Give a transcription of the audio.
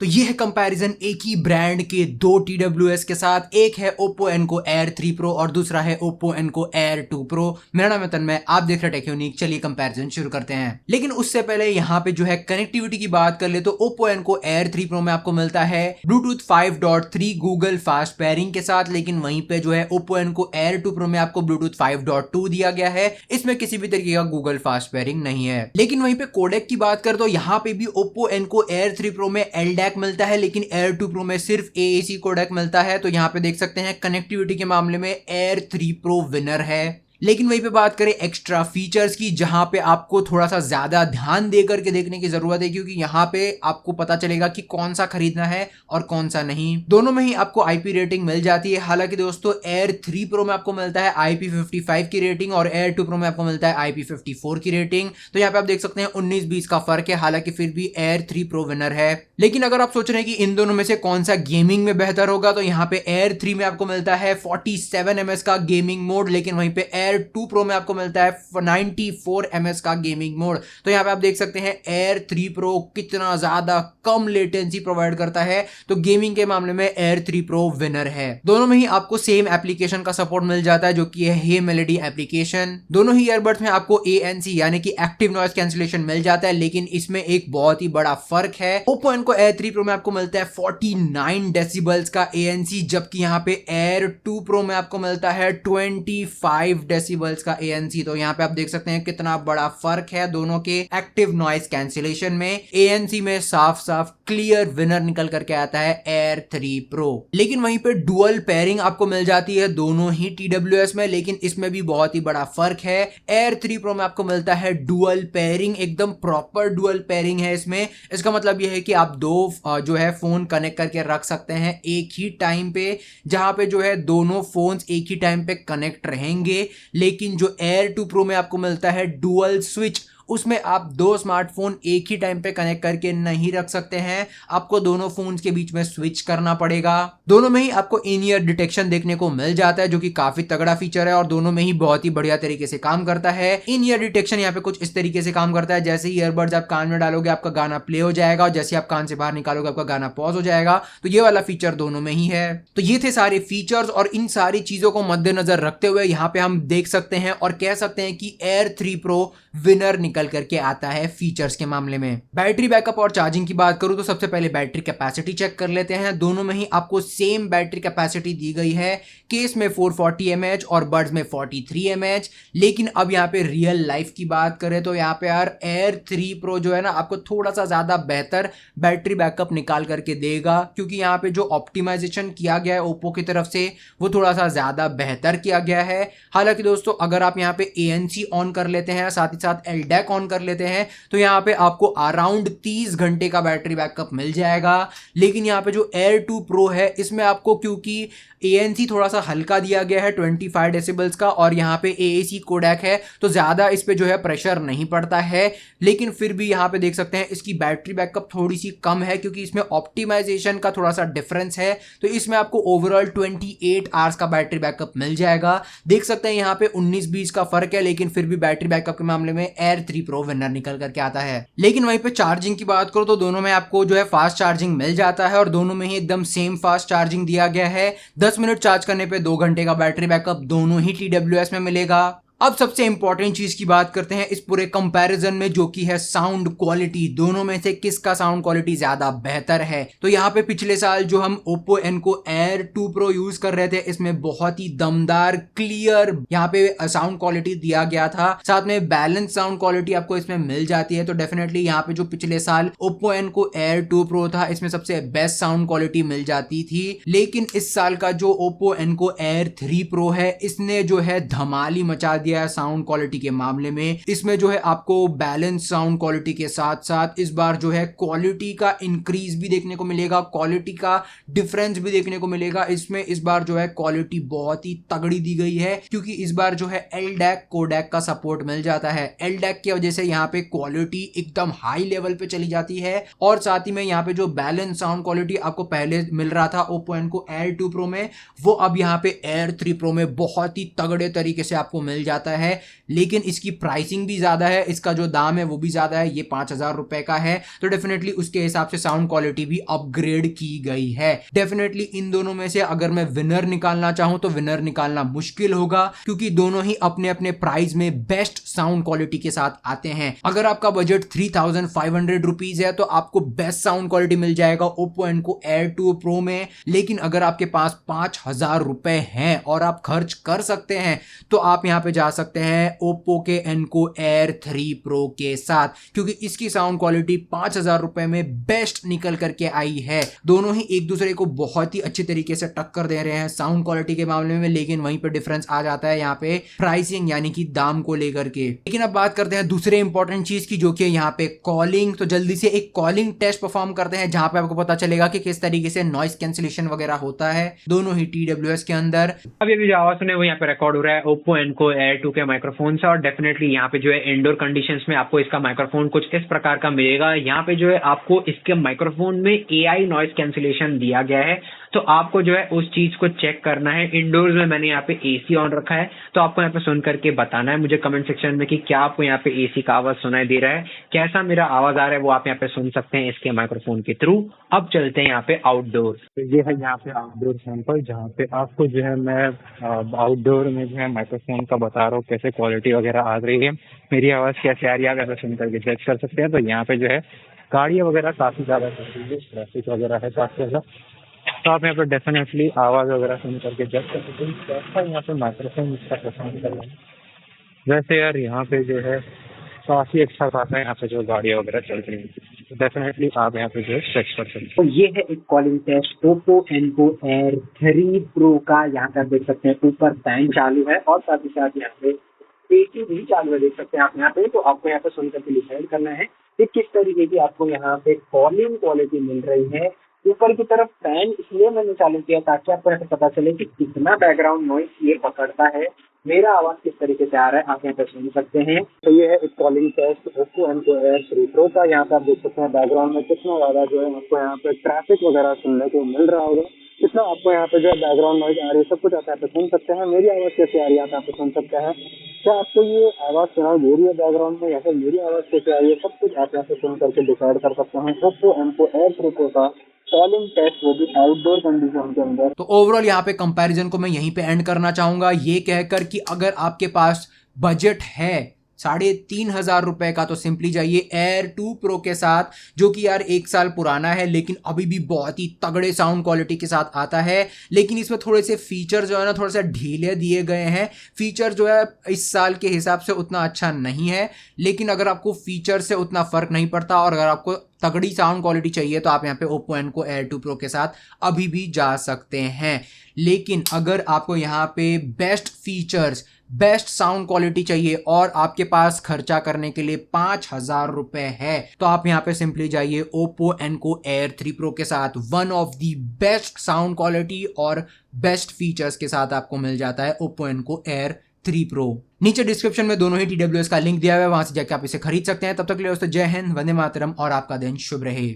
तो ये है कंपैरिजन एक ही ब्रांड के दो TWS के साथ। एक है Oppo Enco Air 3 Pro और दूसरा है Oppo Enco Air 2 Pro। मेरा नाम है तन्मय, आप देख रहे टेक्यूनिक। चलिए कंपैरिजन शुरू करते हैं, लेकिन उससे पहले यहाँ पे जो है कनेक्टिविटी की बात कर ले तो Oppo Enco Air 3 Pro में आपको मिलता है Bluetooth 5.3 Google फास्ट पेयरिंग के साथ, लेकिन वहीं पे जो है Oppo Enco Air 2 Pro में आपको Bluetooth 5.2 दिया गया है। इसमें किसी भी तरीके का Google फास्ट पेयरिंग नहीं है। लेकिन वहीं पे कोडेक की बात कर तो यहाँ पे भी Oppo Enco Air 3 Pro में LDAC मिलता है, लेकिन Air 2 Pro में सिर्फ AAC कोडेक मिलता है। तो यहाँ पे देख सकते हैं कनेक्टिविटी के मामले में Air 3 Pro विनर है। लेकिन वहीं पे बात करें एक्स्ट्रा फीचर्स की, जहां पे आपको थोड़ा सा ज्यादा ध्यान देकर के देखने की जरूरत है, क्योंकि यहाँ पे आपको पता चलेगा कि कौन सा खरीदना है और कौन सा नहीं। दोनों में ही आपको IP रेटिंग मिल जाती है। हालांकि दोस्तों Air 3 Pro में आपको मिलता है IP55 की रेटिंग और Air 2 Pro में आपको मिलता है IP54 की रेटिंग। तो यहाँ पे आप देख सकते हैं 19-20 का फर्क है। हालांकि फिर भी Air 3 Pro विनर है। लेकिन अगर आप सोच रहे हैं कि इन दोनों में से कौन सा गेमिंग में बेहतर होगा, तो यहाँ पे Air 3 में आपको मिलता है 47 ms का गेमिंग मोड, लेकिन वहीं पे Air 2 Pro में आपको मिलता है 94 ms का गेमिंग मोड। तो यहाँ पे आप देख सकते हैं Air 3 Pro कितना ज्यादा कम लेटेंसी प्रोवाइड करता है। तो गेमिंग के मामले में Air 3 Pro विनर है। दोनों में ही आपको सेम एप्लीकेशन का सपोर्ट मिल जाता है, जो कि है Hey Melody एप्लीकेशन। दोनों ही ईयरबड्स में आपको ANC यानी कि एक्टिव नॉइस कैंसिलेशन मिल जाता है, लेकिन इसमें एक बहुत ही बड़ा फर्क है। Oppo Enco Air 3 Pro में आपको मिलता है 49 डेसिबल्स का ANC, जबकि यहाँ पे Air 2 Pro में आपको मिलता है 25 डेसिबल्स का ANC। तो यहाँ पे आप देख सकते हैं कितना बड़ा फर्क है दोनों के एक्टिव नॉइस कैंसिलेशन में। ANC में साफ साफ क्लियर विनर निकल करके आता है Air 3 Pro। लेकिन वहीं पे डुअल पेयरिंग आपको मिल जाती है दोनों ही TWS में, लेकिन इसमें भी बहुत ही बड़ा फर्क है। Air 3 Pro में आपको मिलता है डुअल पेयरिंग, एकदम प्रॉपर डुअल पेयरिंग है इसमें। इसका मतलब यह है कि आप दो जो है फोन कनेक्ट करके रख सकते हैं एक ही टाइम पे, जहां पे जो है दोनों फोन्स एक ही टाइम पे कनेक्ट रहेंगे। लेकिन जो Air 2 Pro में आपको मिलता है डुअल स्विच, उसमें आप दो स्मार्टफोन एक ही टाइम पे कनेक्ट करके नहीं रख सकते हैं, आपको दोनों फोन्स के बीच में स्विच करना पड़ेगा। दोनों में ही आपको इन ईयर डिटेक्शन देखने को मिल जाता है, जो कि काफी तगड़ा फीचर है और दोनों में ही बहुत ही बढ़िया तरीके से काम करता है। इन ईयर डिटेक्शन यहाँ पे कुछ इस तरीके से काम करता है, जैसे ही ईयरबड्स आप कान में डालोगे आपका गाना प्ले हो जाएगा, और जैसे आप कान से बाहर निकालोगे आपका गाना पॉज हो जाएगा। तो ये वाला फीचर दोनों में ही है। तो ये थे सारे फीचर्स, और इन सारी चीजों को मद्देनजर रखते हुए यहाँ पे हम देख सकते हैं और कह सकते हैं कि Air 3 Pro विनर निकल करके आता है फीचर्स के मामले में। बैटरी बैकअप और चार्जिंग की बात करूं तो सबसे पहले बैटरी कैपेसिटी चेक कर लेते हैं। दोनों में ही आपको सेम बैटरी कैपेसिटी दी गई है, केस में 440 mAh और बड्स में 43 mAh। लेकिन अब यहाँ पे रियल लाइफ की बात करें तो यहाँ पे यार Air 3 Pro जो है ना आपको थोड़ा सा ज्यादा बेहतर बैटरी बैकअप निकाल करके देगा, क्योंकि यहाँ पे जो ऑप्टिमाइजेशन किया गया है ओप्पो की तरफ से वो थोड़ा सा ज्यादा बेहतर किया गया है। हालांकि दोस्तों अगर आप यहाँ पे ANC ऑन कर लेते हैं, साथ ही साथ LDAC ऑन कर लेते हैं, तो यहाँ पे आपको अराउंड 30 घंटे का बैटरी बैकअप मिल जाएगा। लेकिन यहाँ पे जो Air 2 Pro है इसमें आपको, क्योंकि ANC थोड़ा सा हल्का दिया गया है 25 डेसिबल्स का, और यहाँ पे AAC कोडेक है, तो ज्यादा इस पे जो है प्रेशर नहीं पड़ता है। लेकिन फिर भी यहाँ पे देख सकते हैं इसकी बैटरी बैकअप थोड़ी सी कम है, क्योंकि इसमें ऑप्टिमाइजेशन का थोड़ा सा डिफरेंस है। तो इसमें आपको ओवरऑल 28 आवर्स का बैटरी बैकअप मिल जाएगा। देख सकते हैं यहाँ पे 19-20 का फर्क है, लेकिन फिर भी बैटरी बैकअप के मामले में Air 3 Pro विनर निकल करके आता है। लेकिन वहीं पे चार्जिंग की बात करो तो दोनों में आपको जो है फास्ट चार्जिंग मिल जाता है, और दोनों में ही एकदम सेम फास्ट चार्जिंग दिया गया है। 10 मिनट चार्ज करने पे 2 घंटे का बैटरी बैकअप दोनों ही TWS में मिलेगा। अब सबसे इंपॉर्टेंट चीज की बात करते हैं इस पूरे कंपैरिजन में, जो कि है साउंड क्वालिटी। दोनों में से किसका साउंड क्वालिटी ज्यादा बेहतर है? तो यहाँ पे पिछले साल जो हम Oppo Enco Air 2 Pro use कर रहे थे, इसमें बहुत ही दमदार क्लियर यहाँ पे साउंड क्वालिटी दिया गया था, साथ में बैलेंस साउंड क्वालिटी आपको इसमें मिल जाती है। तो डेफिनेटली यहाँ पे जो पिछले साल Oppo Enco Air 2 Pro था, इसमें सबसे बेस्ट साउंड क्वालिटी मिल जाती थी। लेकिन इस साल का जो Oppo Enco Air 3 Pro है, इसने जो है धमाल ही मचा दिया साउंड क्वालिटी के मामले में। इसमें जो है आपको बैलेंस साउंड क्वालिटी के साथ साथ इस बार जो है क्वालिटी का इंक्रीज भी देखने को मिलेगा, क्वालिटी का डिफरेंस भी देखने को मिलेगा। इसमें इस बार जो है क्वालिटी बहुत ही तगड़ी दी गई है, क्योंकि इस बार जो है LDAC कोडेक का सपोर्ट मिल जाता है। LDAC की वजह से यहाँ पे क्वालिटी एकदम हाई लेवल पे चली जाती है, और साथ ही में यहाँ पे जो बैलेंस साउंड क्वालिटी आपको पहले मिल रहा था Oppo Enco Air 2 Pro में, वो अब यहाँ पे Air 3 Pro में बहुत ही तगड़े तरीके से आपको मिल जाता जाता है, लेकिन इसकी प्राइसिंग भी ज़्यादा है, इसका जो दाम है वो भी ज़्यादा है, ये 5,000 रुपए का है। तो डेफिनेटली उसके हिसाब से साउंड क्वालिटी भी अपग्रेड की गई है। डेफिनेटली इन दोनों में से अगर मैं विनर निकालना चाहूँ तो विनर निकालना मुश्किल होगा, क्योंकि दोनों ही अपने अपने प्राइस में बेस्ट साउंड क्वालिटी के साथ आते हैं। अगर आपका बजट 3,500 रुपीज है तो आपको बेस्ट साउंड क्वालिटी मिल जाएगा Oppo Enco Air 2 Pro में, लेकिन अगर आपके पास 5,000 रुपए हैं और आप खर्च कर सकते हैं तो आप यहां पे जा सकते हैं Oppo के Enco Air 3 Pro के साथ, क्योंकि इसकी साउंड क्वालिटी 5,000 रुपए में बेस्ट निकल करके आई है। दोनों ही एक दूसरे को बहुत ही अच्छी तरीके से टक्कर दे रहे हैं साउंड क्वालिटी के मामले में, लेकिन वहीं पे डिफरेंस आ जाता है यहाँ पे प्राइसिंग यानी कि दाम को लेकर के। लेकिन अब बात करते हैं दूसरे इंपॉर्टेंट चीज की, जो कि यहाँ पे कॉलिंग। तो जल्दी से एक कॉलिंग टेस्ट परफॉर्म करते हैं जहां पे आपको पता चलेगा कि किस तरीके से नॉइस कैंसिलेशन वगैरह होता है दोनों ही TWS के अंदर। अभी जो आवाज सुने वो यहाँ पे रिकॉर्ड हो रहा है Oppo Enco Air 2 के माइक्रोफोन से, और डेफिनेटली यहाँ पे जो है इंडोर कंडीशंस में आपको इसका माइक्रोफोन कुछ इस प्रकार का मिलेगा। यहाँ पे जो है आपको इसके माइक्रोफोन में AI नॉइस कैंसिलेशन दिया गया है, तो आपको जो है उस चीज को चेक करना है। इंडोर्स में मैंने यहाँ पे AC ऑन रखा है, तो आपको यहाँ पे सुन करके बताना है मुझे कमेंट सेक्शन में कि क्या आपको यहाँ पे AC का आवाज सुनाई दे रहा है, कैसा मेरा आवाज आ रहा है, वो आप यहाँ पे सुन सकते हैं इसके माइक्रोफोन के थ्रू। अब चलते हैं यहाँ पे आउटडोर। तो ये है यहाँ पे आउटडोर सैंपल, जहाँ पे आपको जो है मैं आउटडोर में जो है माइक्रोफोन का बता रहा हूँ कैसे क्वालिटी वगैरह आ रही है, मेरी आवाज़ कैसे आ रही है, आप ऐसा सुन करके जज कर सकते हैं। तो यहाँ पे जो है गाड़ियाँ वगैरह काफ़ी ज़्यादा चल रही है, ट्रैफिक वगैरह है काफ़ी ज़्यादा, तो आप यहाँ पे डेफिनेटली आवाज़ वगैरह सुन करके जज कर सकते हैं कैसा यहाँ पे माइक्रोफोन इसका परफॉर्म कर रहा है। वैसे यार यहाँ पे जो है काफ़ी अच्छा खासा है यहाँ पे जो गाड़ियाँ वगैरह चल रही है, तो डेफिनेटली आप यहाँ पे जो है चेक कर सकते हैं। तो ये है एक calling test Oppo Enco Air 3 Pro का। यहाँ पे आप देख सकते हैं ऊपर फैन चालू है और साथ ही साथ यहाँ पे AC भी चालू है, देख सकते हैं आप यहाँ पे। तो आपको यहाँ पे सुन करके डिसाइड करना है कि किस तरीके की आपको यहाँ पे कॉलिंग क्वालिटी मिल रही है। ऊपर की तरफ फैन इसलिए मैंने चालू किया ताकि आपको ऐसा पता चले कि कितना बैकग्राउंड नॉइस ये पकड़ता है, मेरा आवाज किस तरीके से आ रहा है, आप यहाँ पे सुन सकते हैं। तो ये है एक calling test Oppo Enco Air 3 Pro का। यहाँ पे आप देख सकते हैं बैकग्राउंड में कितना ज़्यादा जो है आपको यहाँ पे ट्रैफिक वगैरह सुनने को मिल रहा होगा, कितना आपको यहाँ पे जो है बैकग्राउंड नॉइज आ रही है, सब कुछ आप यहाँ पे सुन सकते हैं। मेरी आवाज़ कैसे आ रही है आप यहाँ पे सुन सकते हैं। क्या आपको ये आवाज़ सुनाई दे रही है बैकग्राउंड में, या फिर मेरी आवाज़ कैसे आ रही है, सब कुछ आप यहाँ पे सुन करके डिसाइड कर सकते हैं। Oppo Enco Air 3 Pro का कॉलिंग टेस्ट, वो भी आउटडोर कंडीशन के अंदर। तो ओवरऑल यहाँ पे कंपैरिजन को मैं यहीं पे एंड करना चाहूंगा, ये कहकर कि अगर आपके पास बजट है 3,500 रुपए का तो सिंपली जाइए Air 2 Pro के साथ, जो कि यार 1 साल पुराना है लेकिन अभी भी बहुत ही तगड़े साउंड क्वालिटी के साथ आता है। लेकिन इसमें थोड़े से फीचर जो है ना थोड़े से ढीले दिए गए हैं, फीचर जो है इस साल के हिसाब से उतना अच्छा नहीं है। लेकिन अगर आपको फीचर से उतना फर्क नहीं पड़ता और अगर आपको तगड़ी साउंड क्वालिटी चाहिए तो आप यहाँ पे Oppo Enco Air 2 Pro के साथ अभी भी जा सकते हैं। लेकिन अगर आपको यहाँ पे best features, best sound quality चाहिए और आपके पास खर्चा करने के लिए 5,000 रुपए है तो आप यहाँ पे सिंपली जाइए Oppo Enco Air 3 Pro के साथ। One of the best sound quality और बेस्ट फीचर्स के साथ आपको मिल जाता है Oppo Enco Air 3 Pro। नीचे डिस्क्रिप्शन में दोनों ही TWS का लिंक दिया हुआ है, वहां से जाकर आप इसे खरीद सकते हैं। तब तक के लिए दोस्तों जय हिंद, वंदे मातरम और आपका दिन शुभ रहे।